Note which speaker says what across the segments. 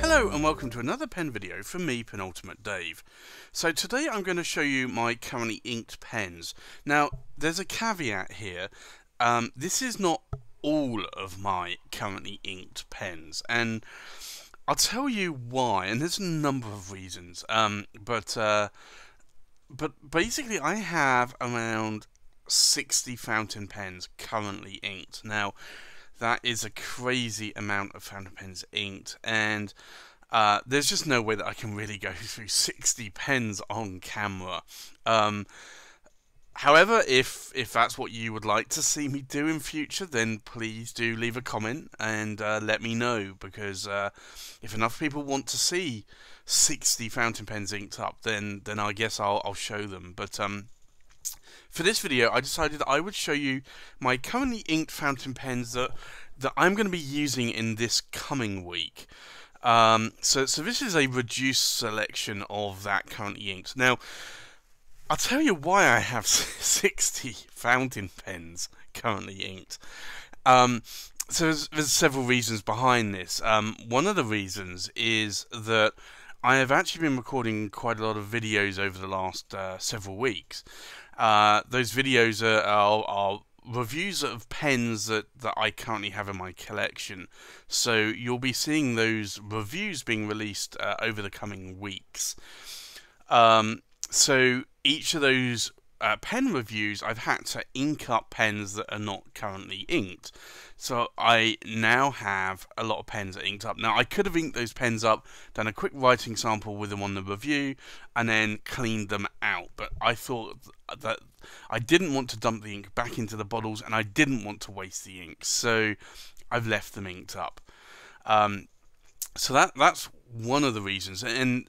Speaker 1: Hello and welcome to another pen video from me, Penultimate Dave. So today I'm going to show you my currently inked pens. Now there's a caveat here, this is not all of my currently inked pens, and I'll tell you why, and there's a number of reasons, but basically I have around 60 fountain pens currently inked. Now that is a crazy amount of fountain pens inked, and there's just no way that I can really go through 60 pens on camera. However, if that's what you would like to see me do in future, then please do leave a comment and let me know, because if enough people want to see 60 fountain pens inked up, then I guess I'll show them. But for this video, I decided I would show you my currently inked fountain pens that I'm going to be using in this coming week. So this is a reduced selection of that currently inked. Now, I'll tell you why I have 60 fountain pens currently inked. So there's several reasons behind this. One of the reasons is that I have actually been recording quite a lot of videos over the last several weeks. Those videos are reviews of pens that I currently have in my collection. So you'll be seeing those reviews being released over the coming weeks. So each of those pen reviews, I've had to ink up pens that are not currently inked. So I now have a lot of pens that are inked up. Now I could have inked those pens up, done a quick writing sample with them on the review, and then cleaned them out. But I thought that I didn't want to dump the ink back into the bottles, and I didn't want to waste the ink. So I've left them inked up. So that's one of the reasons, and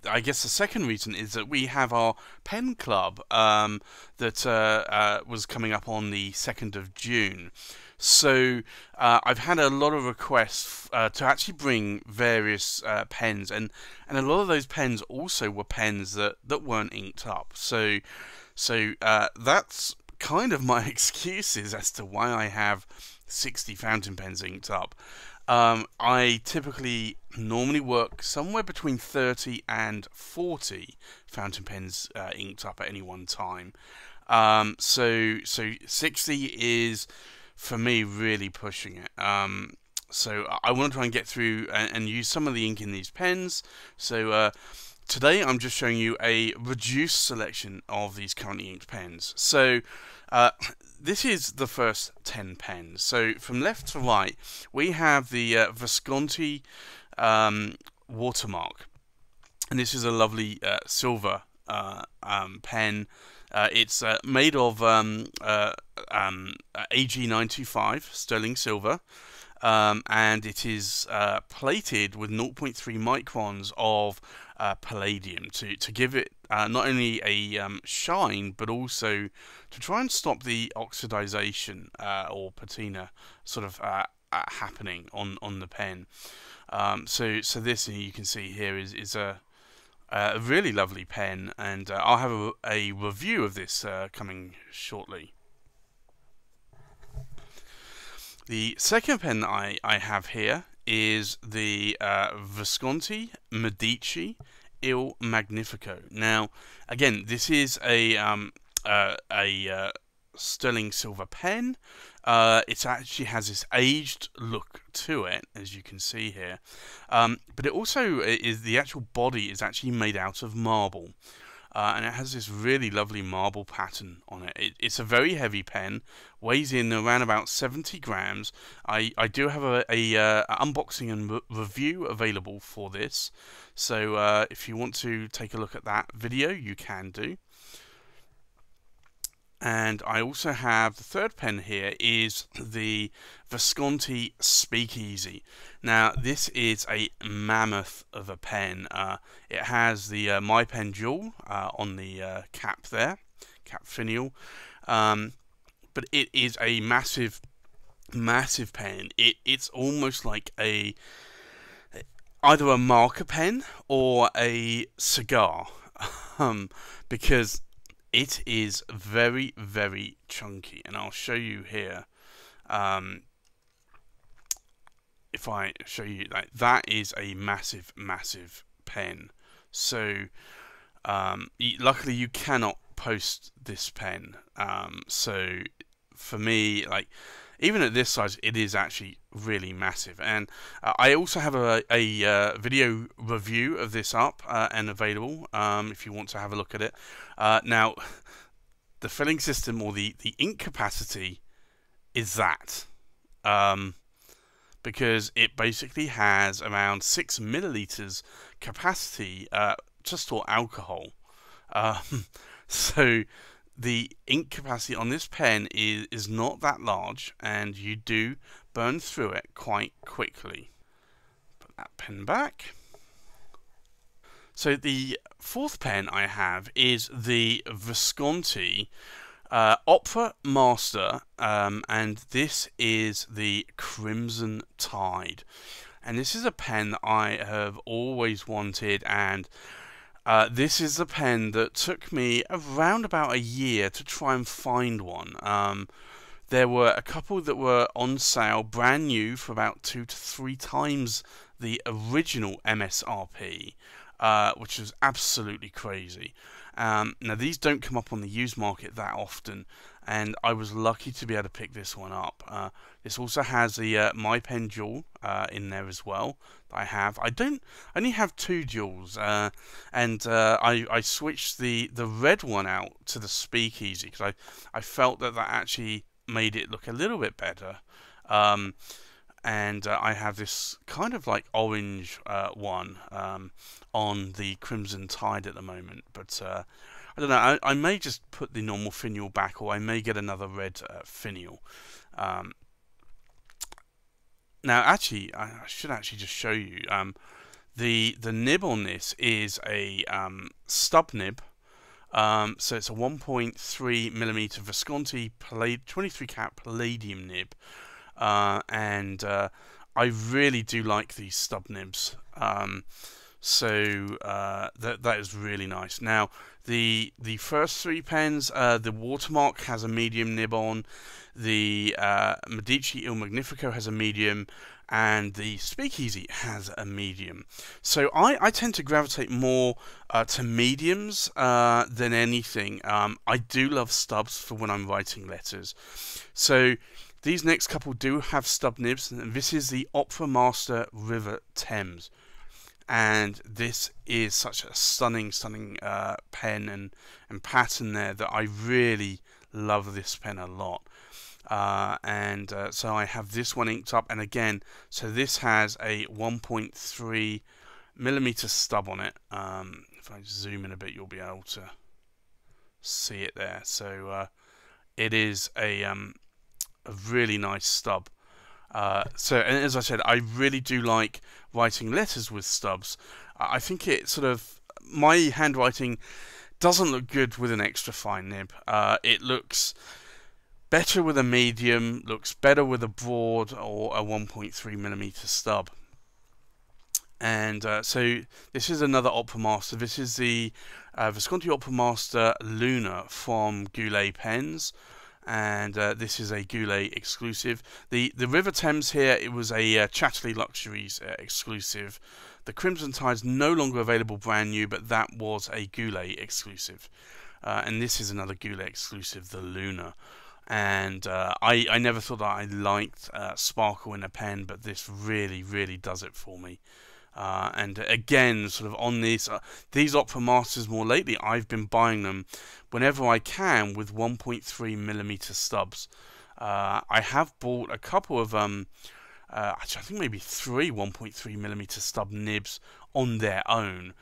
Speaker 1: I guess the second reason is that we have our pen club that was coming up on the 2nd of June. So I've had a lot of requests to actually bring various pens, and a lot of those pens also were pens that weren't inked up. So that's kind of my excuses as to why I have 60 fountain pens inked up. I typically normally work somewhere between 30 and 40 fountain pens inked up at any one time. So 60 is, for me, really pushing it. So I want to try and get through and use some of the ink in these pens. So today I'm just showing you a reduced selection of these currently inked pens. So this is the first 10 pens. So from left to right, we have the Visconti watermark, and this is a lovely silver pen. It's made of AG925 sterling silver, and it is plated with 0.3 microns of palladium to give it not only a shine, but also to try and stop the oxidization or patina sort of happening on the pen. So this, you can see here, is a really lovely pen, and I'll have a review of this coming shortly. The second pen that I have here is the Visconti Medici Il Magnifico. Now, again, this is a sterling silver pen. It actually has this aged look to it, as you can see here. But it also is, the actual body is actually made out of marble. And it has this really lovely marble pattern on it. It's a very heavy pen, weighs in around about 70 grams. I do have a unboxing and review available for this, so if you want to take a look at that video, you can do. And I also have the third pen here, is the Visconti Speakeasy. Now this is a mammoth of a pen. It has the My Pen jewel on the cap there, cap finial, but it is a massive pen. It's almost like either a marker pen or a cigar, because it is very, very chunky, and I'll show you here. if I show you that is a massive, massive pen. So luckily you cannot post this pen. So for me, like, even at this size, it is actually really massive. And I also have a video review of this up and available if you want to have a look at it. Now, the filling system, or the ink capacity, is that. Because it basically has around 6 milliliters capacity to store alcohol. So the ink capacity on this pen is not that large, and you do burn through it quite quickly. Put that pen back. So the fourth pen I have is the Visconti Opera Master, and this is the Crimson Tide. And this is a pen that I have always wanted, and this is the pen that took me around about a year to try and find one. There were a couple that were on sale, brand new, for about 2 to 3 times the original MSRP, which was absolutely crazy. Now, these don't come up on the used market that often, and I was lucky to be able to pick this one up. This also has the My Pen Dual in there as well that I have. I only have 2 duals, and I switched the red one out to the Speakeasy because I felt that actually made it look a little bit better. And I have this kind of like orange one on the Crimson Tide at the moment, but I don't know, I may just put the normal finial back, or I may get another red finial. Now, actually, I should actually just show you. The nib on this is a stub nib. So it's a 1.3 millimeter Visconti 23 carat palladium nib. And I really do like these stub nibs. So that is really nice. Now, the first 3 pens, the Watermark has a medium nib on, the Medici Il Magnifico has a medium, and the Speakeasy has a medium. So I tend to gravitate more to mediums than anything. I do love stubs for when I'm writing letters. So these next couple do have stub nibs, and this is the Opera Master River Thames. And this is such a stunning pen and pattern there that I really love this pen a lot. So I have this one inked up, and again, so this has a 1.3 millimeter stub on it. If I zoom in a bit, you'll be able to see it there. So it is a really nice stub. And as I said, I really do like writing letters with stubs. I think it sort of, my handwriting doesn't look good with an extra fine nib. It looks better with a medium, looks better with a broad or a 1.3 millimeter stub. And so this is another Opera Master. This is the Visconti Opera Master Luna from Goulet Pens. And this is a Goulet exclusive. The River Thames here, it was a Visconti Luxuries exclusive. The Crimson Tide's no longer available brand new, but that was a Goulet exclusive. And this is another Goulet exclusive, the Luna. And I never thought that I liked sparkle in a pen, but this really, really does it for me. And again, sort of on these Opera Masters more lately, I've been buying them whenever I can with 1.3 millimeter stubs. I have bought a couple of actually I think maybe 3 1.3 millimeter stub nibs on their own,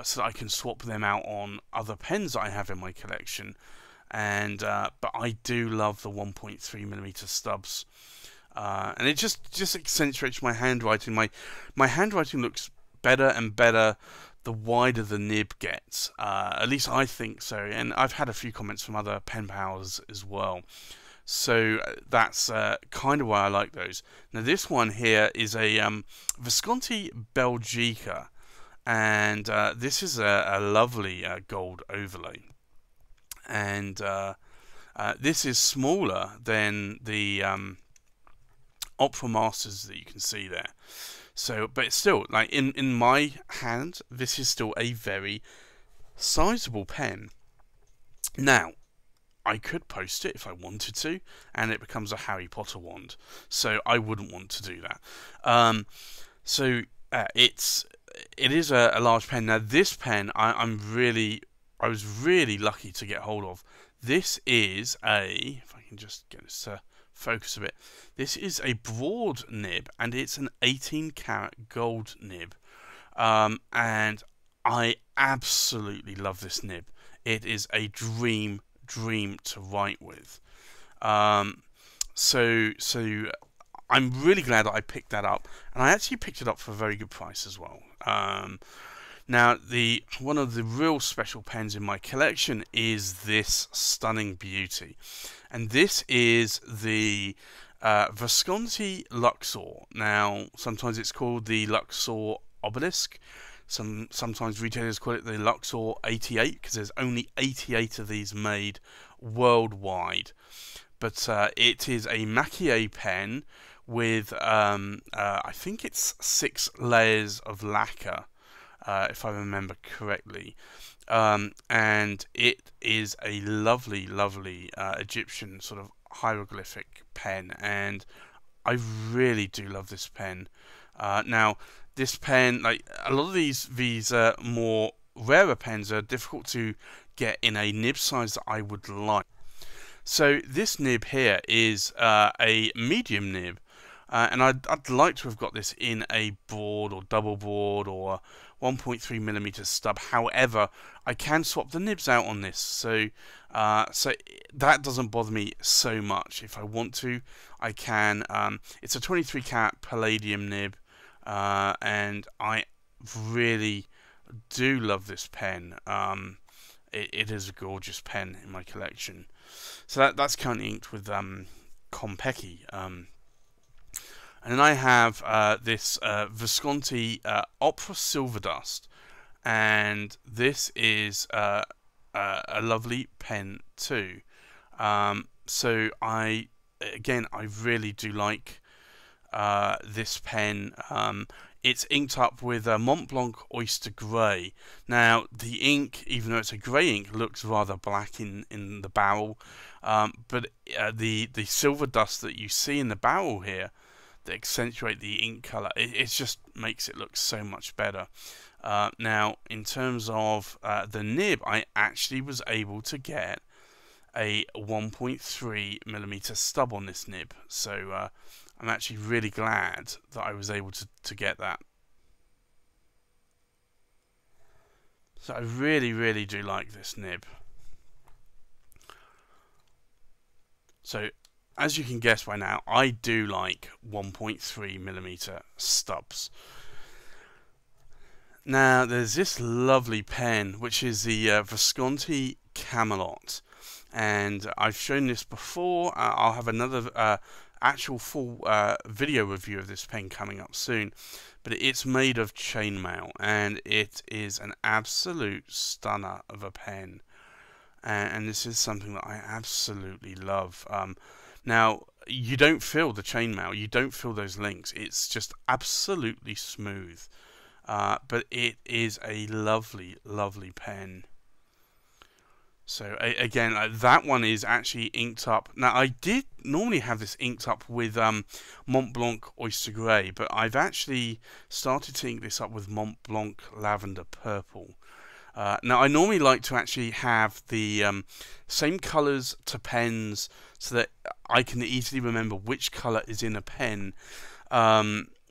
Speaker 1: so that I can swap them out on other pens that I have in my collection. And but I do love the 1.3 millimeter stubs. And it just accentuates my handwriting. My handwriting looks better and better the wider the nib gets. At least I think so. And I've had a few comments from other pen pals as well. So that's kind of why I like those. Now this one here is a Visconti Belgica, and this is a lovely gold overlay. And this is smaller than the Opera Masters that you can see there. So, but it's still, like, in my hand, this is still a very sizable pen. Now, I could post it if I wanted to, and it becomes a Harry Potter wand. So I wouldn't want to do that. It is a large pen. Now this pen, I was really lucky to get hold of. This is if I can just get this to focus a bit. This is a broad nib, and it's an 18 karat gold nib. And I absolutely love this nib. It is a dream to write with. So I'm really glad that I picked that up, and I actually picked it up for a very good price as well. Now, one of the real special pens in my collection is this stunning beauty, and this is the Visconti Luxor. Now, sometimes it's called the Luxor Obelisk. Sometimes retailers call it the Luxor 88 because there's only 88 of these made worldwide. But it is a maquillé pen with I think it's 6 layers of lacquer, if I remember correctly. And it is a lovely Egyptian sort of hieroglyphic pen, and I really do love this pen. Now, this pen, like a lot of these more rarer pens, are difficult to get in a nib size that I would like. So this nib here is a medium nib, and I'd like to have got this in a broad or double broad or 1.3mm stub. However, I can swap the nibs out on this, so that doesn't bother me so much. If I want to, I can. It's a 23 karat palladium nib. And I really do love this pen. It is a gorgeous pen in my collection. So that's currently inked with Konpeki. And then I have this Visconti Opera Silver Dust, and this is a lovely pen too. So I really do like this pen. It's inked up with Mont Blanc Oyster Grey. Now, the ink, even though it's a grey ink, looks rather black in the barrel. But the silver dust that you see in the barrel here, that accentuate the ink colour, it just makes it look so much better. Now, in terms of the nib, I actually was able to get a 1.3mm stub on this nib. So I'm actually really glad that I was able to get that. So I really do like this nib. So as you can guess by now, I do like 1.3mm stubs. Now there's this lovely pen, which is the Visconti Camelot, and I've shown this before. I'll have another actual full video review of this pen coming up soon, but it's made of chainmail, and it is an absolute stunner of a pen, and this is something that I absolutely love. Now, you don't feel the chainmail, you don't feel those links, it's just absolutely smooth, but it is a lovely pen. So again, that one is actually inked up. Now, I did normally have this inked up with Mont Blanc Oyster Grey, but I've actually started to ink this up with Mont Blanc Lavender Purple. Now, I normally like to actually have the same colours to pens so that I can easily remember which colour is in a pen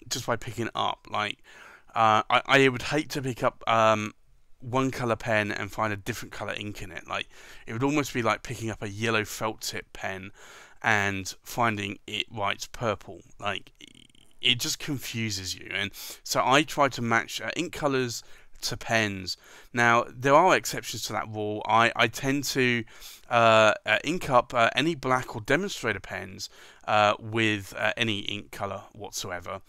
Speaker 1: just by picking it up. Like, I would hate to pick up one colour pen and find a different colour ink in it. Like, it would almost be like picking up a yellow felt tip pen and finding it writes purple. Like, it just confuses you. And so I try to match ink colours to pens. Now, there are exceptions to that rule. I tend to ink up any black or demonstrator pens with any ink colour whatsoever.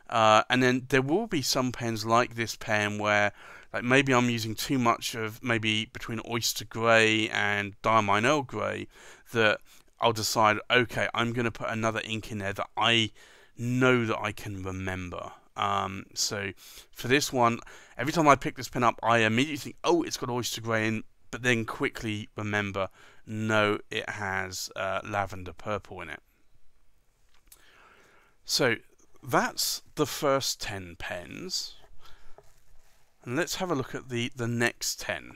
Speaker 1: And then there will be some pens like this pen where, like, maybe I'm using too much of maybe between Oyster Grey and Diamine Earl Grey, that I'll decide, okay, I'm going to put another ink in there that I know that I can remember. So for this one, every time I pick this pen up, I immediately think, oh, it's got oyster grey in, but then quickly remember, no, it has lavender purple in it. So that's the first 10 pens. And let's have a look at the next 10.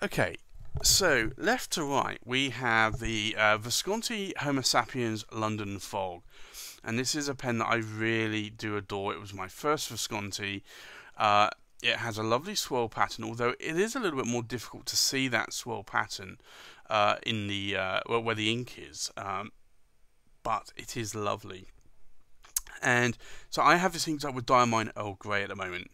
Speaker 1: Okay, so left to right we have the Visconti Homo Sapiens London Fog. And this is a pen that I really do adore. It was my first Visconti. It has a lovely swirl pattern, although it is a little bit more difficult to see that swirl pattern in the where the ink is. But it is lovely. And so I have this inked up with Diamine Earl Grey at the moment.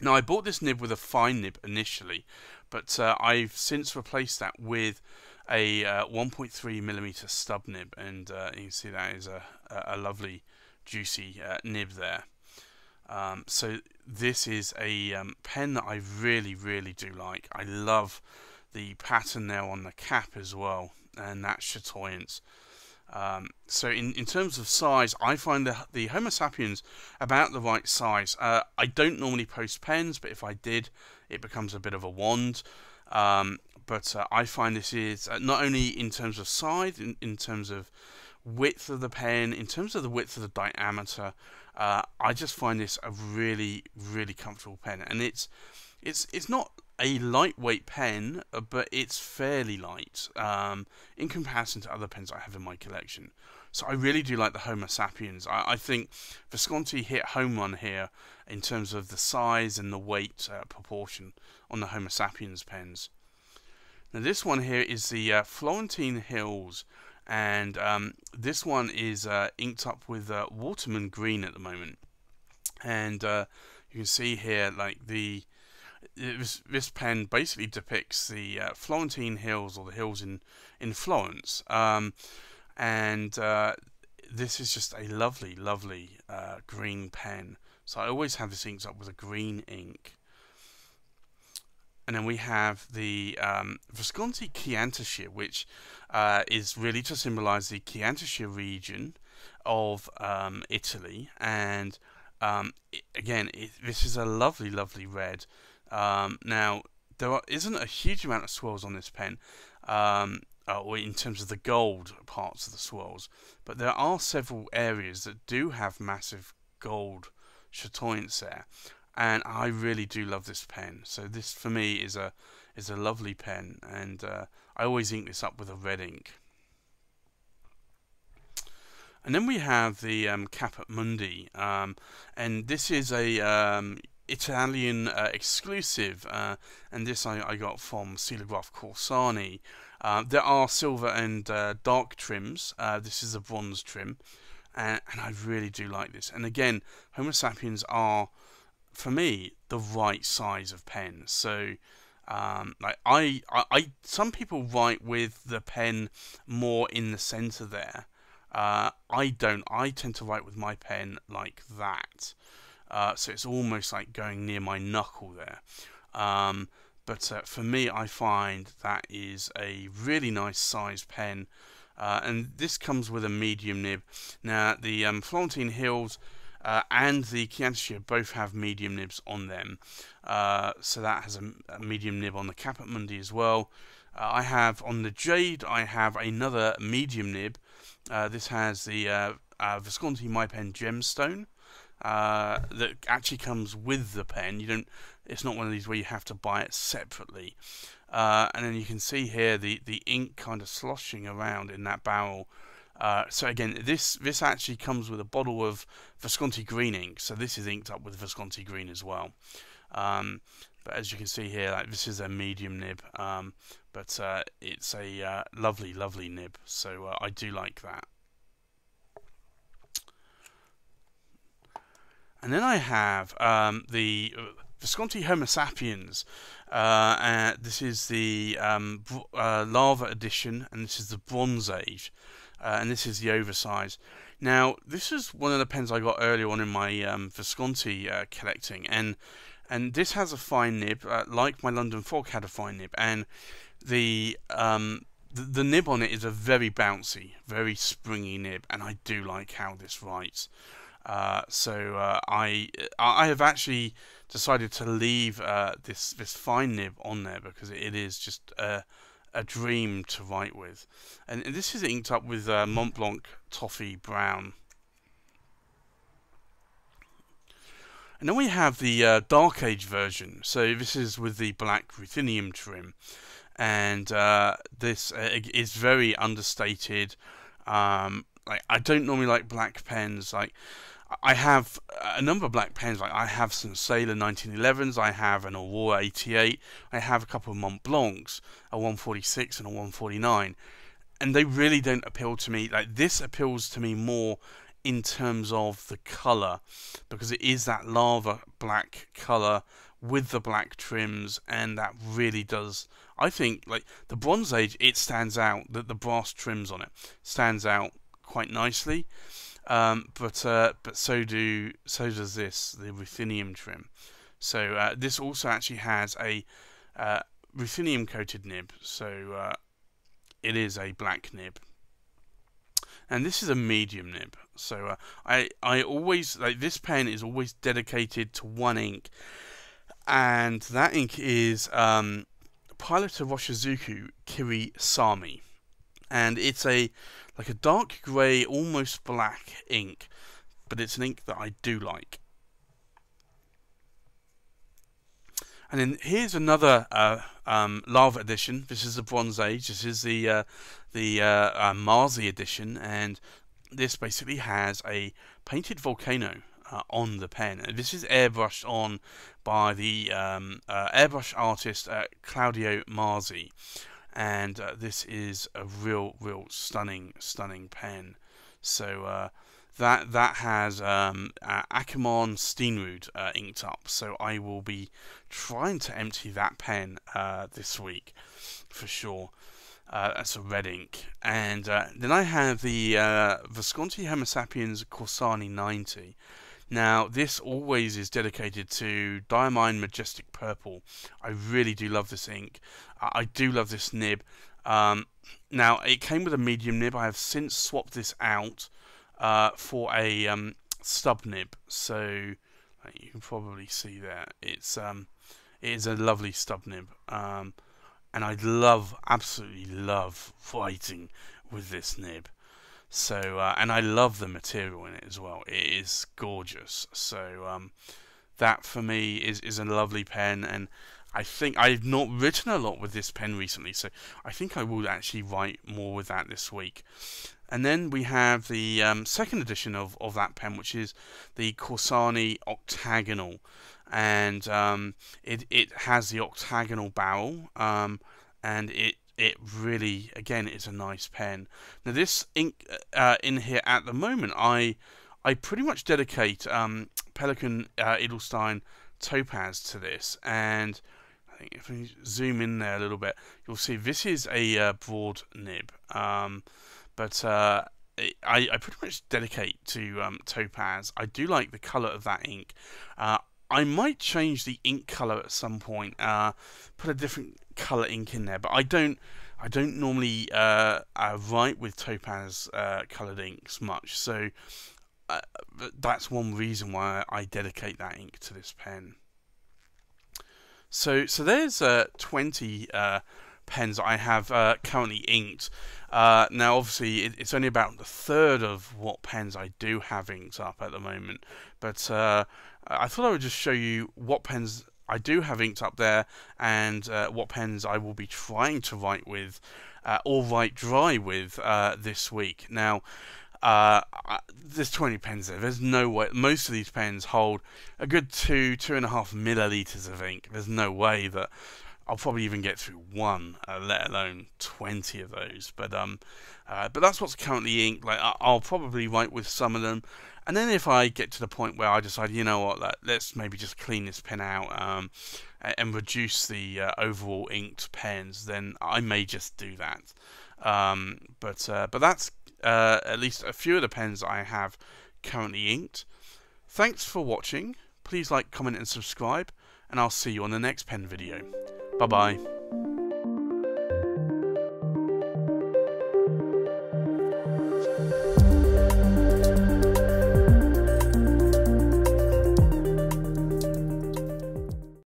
Speaker 1: Now I bought this nib with a fine nib initially, but I've since replaced that with a 1.3mm stub nib, and you can see that is a lovely juicy nib there. So this is a pen that I really do like. I love the pattern there on the cap as well, and that chatoyance. So in terms of size, I find the Homo Sapiens about the right size. I don't normally post pens, but if I did, it becomes a bit of a wand. But I find this is not only in terms of size, in terms of width of the pen, in terms of the width of the diameter, I just find this a really comfortable pen. And it's not a lightweight pen, but it's fairly light in comparison to other pens I have in my collection. So I really do like the Homo Sapiens. I think Visconti hit home run here in terms of the size and the weight proportion on the Homo Sapiens pens. Now this one here is the Florentine Hills, and this one is inked up with Waterman Green at the moment. And you can see here, like this pen basically depicts the Florentine Hills, or the hills in Florence, and this is just a lovely green pen. So I always have this inked up with a green ink. And then we have the Visconti Chianti, which is really to symbolise the Chianti region of Italy. And this is a lovely red. Now, there isn't a huge amount of swirls on this pen, or in terms of the gold parts of the swirls, but there are several areas that do have massive gold chatoyance there, and I really do love this pen. So this for me is a lovely pen, and I always ink this up with a red ink. And then we have the Caput Mundi, and this is a Italian exclusive, and this I got from Silograph Corsani. There are silver and dark trims. This is a bronze trim, and I really do like this. And again, Homo Sapiens are, for me, the right size of pen. So like some people write with the pen more in the center there. I don't. I tend to write with my pen like that. So it's almost like going near my knuckle there. But for me, I find that is a really nice size pen. And this comes with a medium nib. Now, the Florentine Hills and the Chianti both have medium nibs on them. So that has a medium nib on the Caput Mundi as well. I have on the Jade, I have another medium nib. This has the Visconti My Pen Gemstone. That actually comes with the pen. You don't. It's not one of these where you have to buy it separately. And then you can see here the ink kind of sloshing around in that barrel. So again, this actually comes with a bottle of Visconti Green ink. So this is inked up with Visconti Green as well. But as you can see here, like, this is a medium nib. But it's a lovely nib. So I do like that. And then I have the Visconti Homo Sapiens. This is the Lava edition, and this is the Bronze Age, and this is the oversize. Now, this is one of the pens I got earlier on in my Visconti collecting, and this has a fine nib, like my London Fog had a fine nib, and the the nib on it is a very bouncy, very springy nib, and I do like how this writes. I have actually decided to leave this fine nib on there because it is just a dream to write with. And this is inked up with Mont Blanc Toffee Brown. And then we have the Dark Age version. So this is with the black ruthenium trim, and this is very understated. Like, I don't normally like black pens. Like, I have a number of black pens. Like, I have some Sailor 1911s, I have an Aurora 88, I have a couple of Mont Blancs, a 146 and a 149, and they really don't appeal to me. Like, this appeals to me more in terms of the colour, because it is that lava black colour with the black trims, and that really does, I think, like the Bronze Age, it stands out, that the brass trims on it stands out quite nicely, but so does this, the ruthenium trim. So this also actually has a ruthenium coated nib, so it is a black nib. And this is a medium nib, so I always, like, this pen is always dedicated to one ink, and that ink is Pilot of Roshizuku Kiri Sami, and it's like a dark grey, almost black ink, but it's an ink that I do like. And then here's another Lava edition. This is the Bronze Age. This is the Marzi edition, and this basically has a painted volcano on the pen. This is airbrushed on by the airbrush artist Claudio Marzi, and this is a real stunning pen. So that has Akamon Steenrud inked up, so I will be trying to empty that pen this week for sure. That's a red ink. And then I have the Visconti Homo Sapiens Corsani 90. Now, this always is dedicated to Diamine Majestic Purple. I really do love this ink. I do love this nib. Now, it came with a medium nib. I have since swapped this out for a stub nib. So you can probably see there. It is a lovely stub nib. And I absolutely love writing with this nib. So, and I love the material in it as well. It is gorgeous. So, that for me is a lovely pen, and I think I've not written a lot with this pen recently, so I think I will actually write more with that this week. And then we have the second edition of that pen, which is the Corsani Octagonal, and it has the octagonal barrel, and it really, again, is a nice pen. Now, this ink in here at the moment, I pretty much dedicate Pelikan Edelstein Topaz to this, and I think if we zoom in there a little bit, you'll see this is a broad nib, but I pretty much dedicate to Topaz. I do like the colour of that ink. I might change the ink colour at some point, put a different colour ink in there, but I don't normally write with topaz coloured inks much, so that's one reason why I dedicate that ink to this pen. So there's 20 pens I have currently inked. Now, obviously, it's only about a third of what pens I do have inked up at the moment, but I thought I would just show you what pens I do have inked up there, and what pens I will be trying to write with, or write dry with this week. Now, there's 20 pens there. There's no way. Most of these pens hold a good 2.5 milliliters of ink. There's no way that I'll probably even get through one, let alone 20 of those. But that's what's currently inked. Like, I'll probably write with some of them, and then if I get to the point where I decide, you know what, let's maybe just clean this pen out and reduce the overall inked pens, then I may just do that. But that's at least a few of the pens I have currently inked. Thanks for watching. Please like, comment and subscribe, and I'll see you on the next pen video. Bye bye.